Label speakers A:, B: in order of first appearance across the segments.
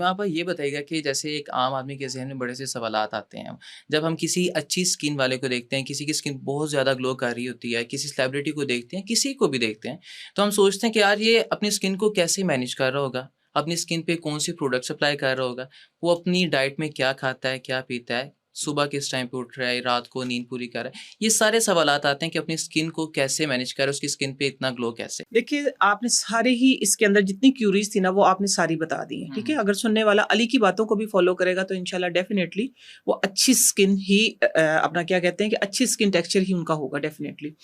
A: तो आप ये बताइएगा कि जैसे एक आम आदमी के ज़हन में बड़े से सवालात आते हैं। जब हम किसी अच्छी स्किन वाले को देखते हैं, किसी की स्किन बहुत ज़्यादा ग्लो कर रही होती है, किसी सेलिब्रिटी को देखते हैं, किसी को भी देखते हैं, तो हम सोचते हैं कि यार ये अपनी स्किन को कैसे मैनेज कर रहा होगा? अपनी स्किन पे कौन-सी प्रोडक्ट्स अप्लाई कर रहा होगा? वो अपनी डाइट में क्या खाता है, क्या पीता है? सुबह किस टाइम पे उठ रहा है, रात को नींद पूरी कर रहा है? ये सारे सवालात आते हैं कि अपनी स्किन को कैसे मैनेज करे, उसकी स्किन पे इतना ग्लो कैसे?
B: देखिए, आपने सारे ही इसके अंदर जितनी क्यूरीज़ थी ना, वो आपने सारी बता दी हैं,
A: हुँ,
B: ठीक है?
A: हुँ।
B: अगर सुनने वाला अली की बातों को भी फ़ॉलो करेगा तो इंशाल्लाह डेफ़िनेटली वो अच्छी स्किन ही अपना क्या कहते हैं कि अच्छी स्किन टेक्सचर ही उनका होगा डेफ़िनेटली।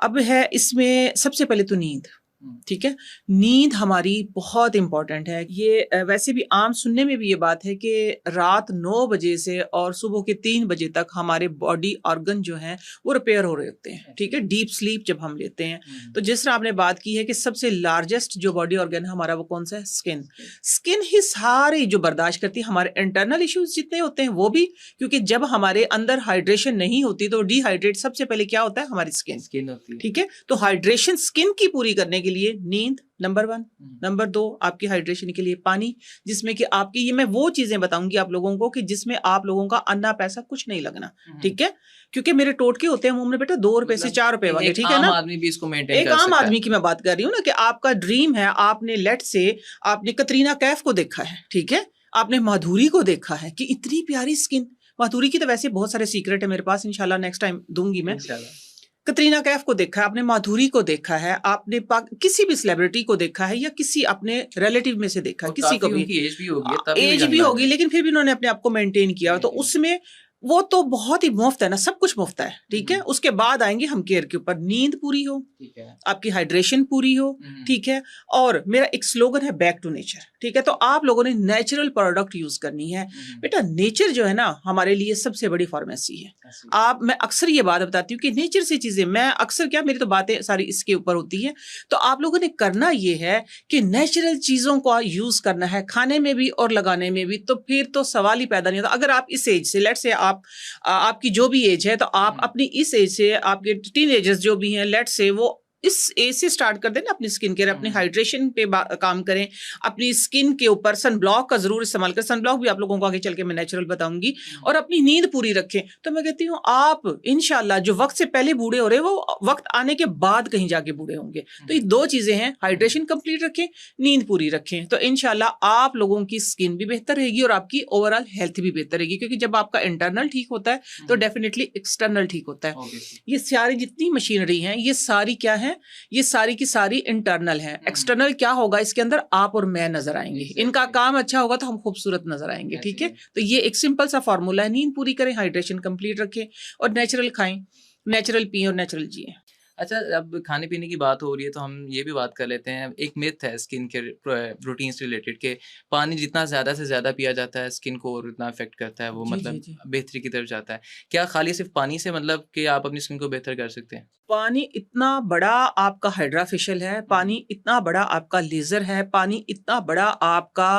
B: अब है इसमें सबसे पहले तो नींद,
A: हुँ,
B: ठीक है? नींद हमारी बहुत इम्पोर्टेंट है। ये वैसे भी आम सुनने में भी ये बात है कि रात 9 बजे से और सुबह के 3 बजे तक हमारे बॉडी ऑर्गन जो हैं, वो रिपेयर हो रहे होते हैं, ठीक है? डीप स्लीप जब हम लेते हैं।
A: हुँ,
B: तो जिस तरह आपने बात की है कि सबसे लार्जेस्ट जो बॉडी ऑर्गन है हमारा वो कौन-सा है? स्किन। स्किन ही सारी जो बर्दाश्त करती है, हमारे इंटरनल इश्यूज़ जितने होते हैं वो भी, क्योंकि जब हमारे अंदर हाइड्रेशन नहीं होती तो डिहाइड्रेट सबसे पहले क्या होता है? हमारी स्किन।
A: स्किन होती है।
B: ठीक है? तो हाइड्रेशन स्किन की पूरी करने के लिए नींद नंबर 1,
A: हुँ,
B: नंबर 2 आपकी हाइड्रेशन के लिए पानी, जिसमें कि आपकी ये मैं वो चीज़ें बताऊँगी आप लोगों को कि जिसमें आप लोगों का अन्ना पैसा कुछ नहीं लगना,
A: हुँ, हुँ।
B: ठीक है? क्योंकि मेरे टोटके होते हैं मुँह में बेटा ₹2 से
A: मतलब
B: ₹4
A: ए
B: वाले,
A: एक
B: ठीक है
A: आम
B: ना?
A: आदमी भी इसको मेंटेन
B: एक
A: कर
B: आम
A: सकता है।
B: आदमी की मैं बात कर रही हूँ ना कि आपका ड्रीम है, आपने लेट्स से आपने कतरीना कैफ को देखा है, ठीक है? आपने माधुरी को देखा है कि इतनी प्यारी स्किन, माधुरी की तो वैसे बहुत सारे सीक्रेट है मेरे पास, इंशाल्लाह नेक्स्ट टाइम दूँगी मैं।
A: इंशाल्लाह।
B: कतरीना कैफ को देखा है, आपने माधुरी को देखा है, आपने किसी भी सेलिब्रिटी को देखा है या किसी अपने रिलेटिव में से देखा है,
A: और
B: किसी को
A: काफ़ी
B: भी।
A: उनकी एज भी हो गई है, तब भी वो
B: एज
A: यंग
B: भी
A: लग
B: होगी
A: रहे हैं।
B: लेकिन फिर भी उन्होंने अपने आप को मेंटेन किया, तो
A: मेंटेन
B: उसमें वो तो बहुत ही मुफ्त है ना, सब कुछ मुफ्त है,
A: हुँ,
B: ठीक है?
A: हुँ,
B: उसके बाद आएँगे हम केयर के ऊपर, नींद पूरी हो,
A: ठीक है।
B: आपकी हाइड्रेशन पूरी हो,
A: हुँ, हुँ,
B: ठीक है? और मेरा एक स्लोगन है बैक टू नेचर, ठीक है? तो आप लोगों ने नेचुरल प्रोडक्ट यूज़ करनी है।
A: हुँ, हुँ,
B: बेटा नेचर जो है ना हमारे लिए सबसे बड़ी फार्मेसी है।
A: ऐसे
B: मैं अक्सर ये बात बताती हूँ कि नेचर से चीज़ें मैं अक्सर क्या मेरी तो बातें सारी इसके ऊपर होती हैं। तो आप लोगों ने करना ये है कि नेचुरल चीज़ों का यूज़ करना है, खाने में भी और लगाने में भी, तो फिर तो सवाल ही पैदा नहीं होता। अगर आप इस एज से लेट्स से आपकी जो भी एज है, तो
A: हुँ,
B: आप
A: हुँ,
B: अपनी इस एज से आपके टीनेजर्स जो भी हैं लेट्स से वो इस एज से स्टार्ट कर दें ना अपनी स्किन केयर,
A: हुँ,
B: अपनी
A: हुँ,
B: हाइड्रेशन पे काम करें, अपनी स्किन के ऊपर सनब्लॉक का ज़रूर इस्तेमाल करें। सनब्लॉक भी आप लोगों को आगे चल के मैं नेचुरल बताऊँगी,
A: हुँ,
B: और अपनी नींद पूरी रखें। तो मैं कहती हूँ आप इंशाल्लाह जो वक़्त से पहले बूढ़े हो रहे हैं, वो वक़्त आने के बाद कहीं जाके बूढ़े होंगे।
A: हुँ,
B: तो ये
A: हुँ,
B: 2 चीज़ें हैं,
A: हुँ, हुँ,
B: हाइड्रेशन कंप्लीट रखें, नींद पूरी रखें। तो इंशाल्लाह आप लोगों की स्किन भी बेहतर रहेगी और आपकी ओवरऑल हेल्थ भी बेहतर रहेगी, क्योंकि जब आपका इंटरनल ठीक होता है,
A: हुँ,
B: तो
A: हुँ,
B: डेफिनिटली एक्सटर्नल ठीक होता है।
A: ऑब्वियसली।
B: ये सारी जितनी मशीनरी हैं, ये सारी क्या हैं? ये सारी की सारी इंटरनल हैं।
A: हुँ, हुँ,
B: एक्सटर्नल क्या होगा इसके अंदर? आप और मैं नज़र आएँगे। इनका
A: एग्ज़ैक्टली,
B: काम अच्छा होगा तो हम खूबसूरत नज़र आएँगे,
A: ऐसे
B: ठीक
A: ही
B: है?
A: है।
B: तो ये एक सिंपल सा फ़ॉर्मूला है, नींद पूरी करें, हाइड्रेशन कंप्लीट रखें और नेचुरल खाएँ, नेचुरल पिएँ और नेचुरल जिएँ।
A: अच्छा, अब खाने-पीने की बात हो रही है तो हम ये भी बात कर लेते हैं। एक मिथ है स्किन केयर प्रोटीन से रिलेटेड कि पानी जितना ज़्यादा से ज़्यादा पिया जाता है स्किन को और उतना अफ़ेक्ट करता है वो
B: जी, जी,
A: मतलब
B: जी।
A: बेहतरी की तरफ जाता है। क्या खाली सिर्फ़ पानी से मतलब कि आप अपनी स्किन को बेहतर कर सकते हैं?
B: पानी इतना बड़ा आपका हाइड्रा फेशियल है,
A: हुँ, हुँ।
B: पानी इतना बड़ा आपका लेज़र है, पानी इतना बड़ा आपका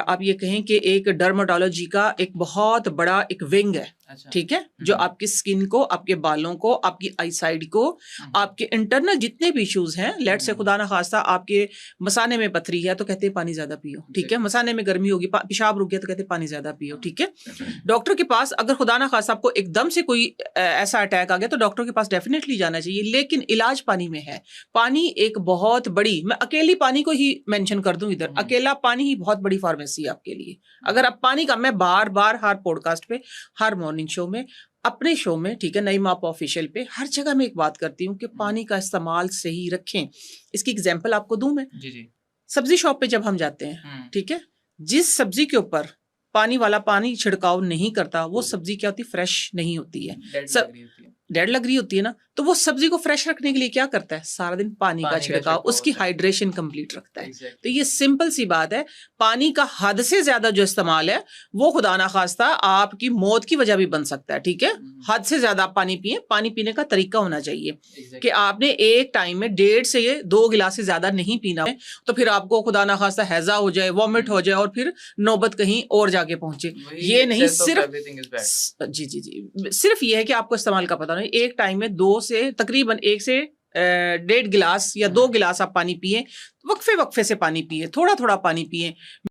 B: आप ये कहें कि एक डर्मेटोलॉजी का एक बहुत बड़ा एक विंग है,
A: अच्छा।
B: ठीक है?
A: हुँ,
B: जो
A: हुँ।
B: आपकी स्किन को, आपके बालों को, आपकी आईसाइट को,
A: हुँ, हुँ।
B: आपके इंटरनल जितने भी इश्यूज़ हैं,
A: हुँ,
B: लेट्स से
A: हुँ।
B: खुदा ना ख़ास्ता आपके मसाने में पथरी है, तो कहते हैं पानी ज़्यादा पियो, ठीक है?
A: एग्ज़ैक्टली।
B: मसाने में गर्मी होगी, पेशाब रुक गया तो कहते हैं पानी ज़्यादा पियो,
A: हाँ।
B: ठीक है? डॉक्टर के पास अगर खुदा ना खास्ता आपको एकदम से कोई ऐसा अटैक आ गया तो डॉक्टर के पास डेफिनेटली जाना चाहिए, लेकिन इलाज पानी में है। पानी एक बहुत बड़ी, मैं अकेली पानी को ही मेंशन कर दूं इधर,
A: हुँ, हुँ।
B: अकेला पानी ही बहुत बड़ी फार्मेसी है आपके लिए।
A: हुँ,
B: अगर आप पानी का, मैं बार बार हर पॉडकास्ट पे, हर मॉर्निंग शो में, अपने शो में, ठीक है, नईम आप ऑफिशियल पे, हर जगह मैं एक बात करती हूँ कि
A: हुँ।
B: पानी का इस्तेमाल सही रखें। इसकी एग्जाम्पल आपको दूं मैं,
A: जी, जी।
B: सब्जी शॉप पे जब हम जाते हैं,
A: हुँ।
B: ठीक है, जिस सब्जी के ऊपर पानी वाला पानी छिड़काव नहीं करता, वो सब्जी क्या होती है? फ्रेश नहीं होती है।
A: डेड लग
B: सब
A: रही होती है।
B: डेड लग रही होती है ना, तो वो सब्जी को फ्रेश रखने के लिए क्या करता है? सारा दिन पानी का
A: पानी का
B: छिड़काव,
A: छिड़काव
B: उसकी
A: होता है।
B: हाइड्रेशन कंप्लीट रखता है। तो
A: एग्ज़ैक्टली।
B: ये सिंपल सी बात है, पानी का हद से ज्यादा जो इस्तेमाल है, वो खुदा ना खास्ता आपकी मौत की वजह भी बन सकता है, ठीक है?
A: हुँ, हुँ।
B: हद से ज्यादा आप पानी पिए, पानी पीने का तरीका होना चाहिए कि
A: एग्ज़ैक्टली।
B: आपने एक टाइम में 1.5 से 2 गिलास से ज्यादा नहीं पीना है, तो फिर आपको खुदा ना खास्ता हैजा हो जाए, वॉमिट हो
A: हुँ।
B: जाए और फिर नौबत कहीं और जाके पहुंचे।
A: वही
B: ये नहीं
A: एक्सेस ऑफ
B: सिर्फ
A: एवरीथिंग इज़ बैड।
B: जी, जी, जी। सिर्फ ये है कि आपको इस्तेमाल का पता नहीं, एक टाइम में 2 से तकरीबन 1 से 1.5 गिलास या
A: हुँ,
B: 2
A: हुँ।
B: गिलास आप पानी पिएँ, वक्फे-वक्फे से पानी पिएँ, थोड़ा-थोड़ा पानी पिएँ।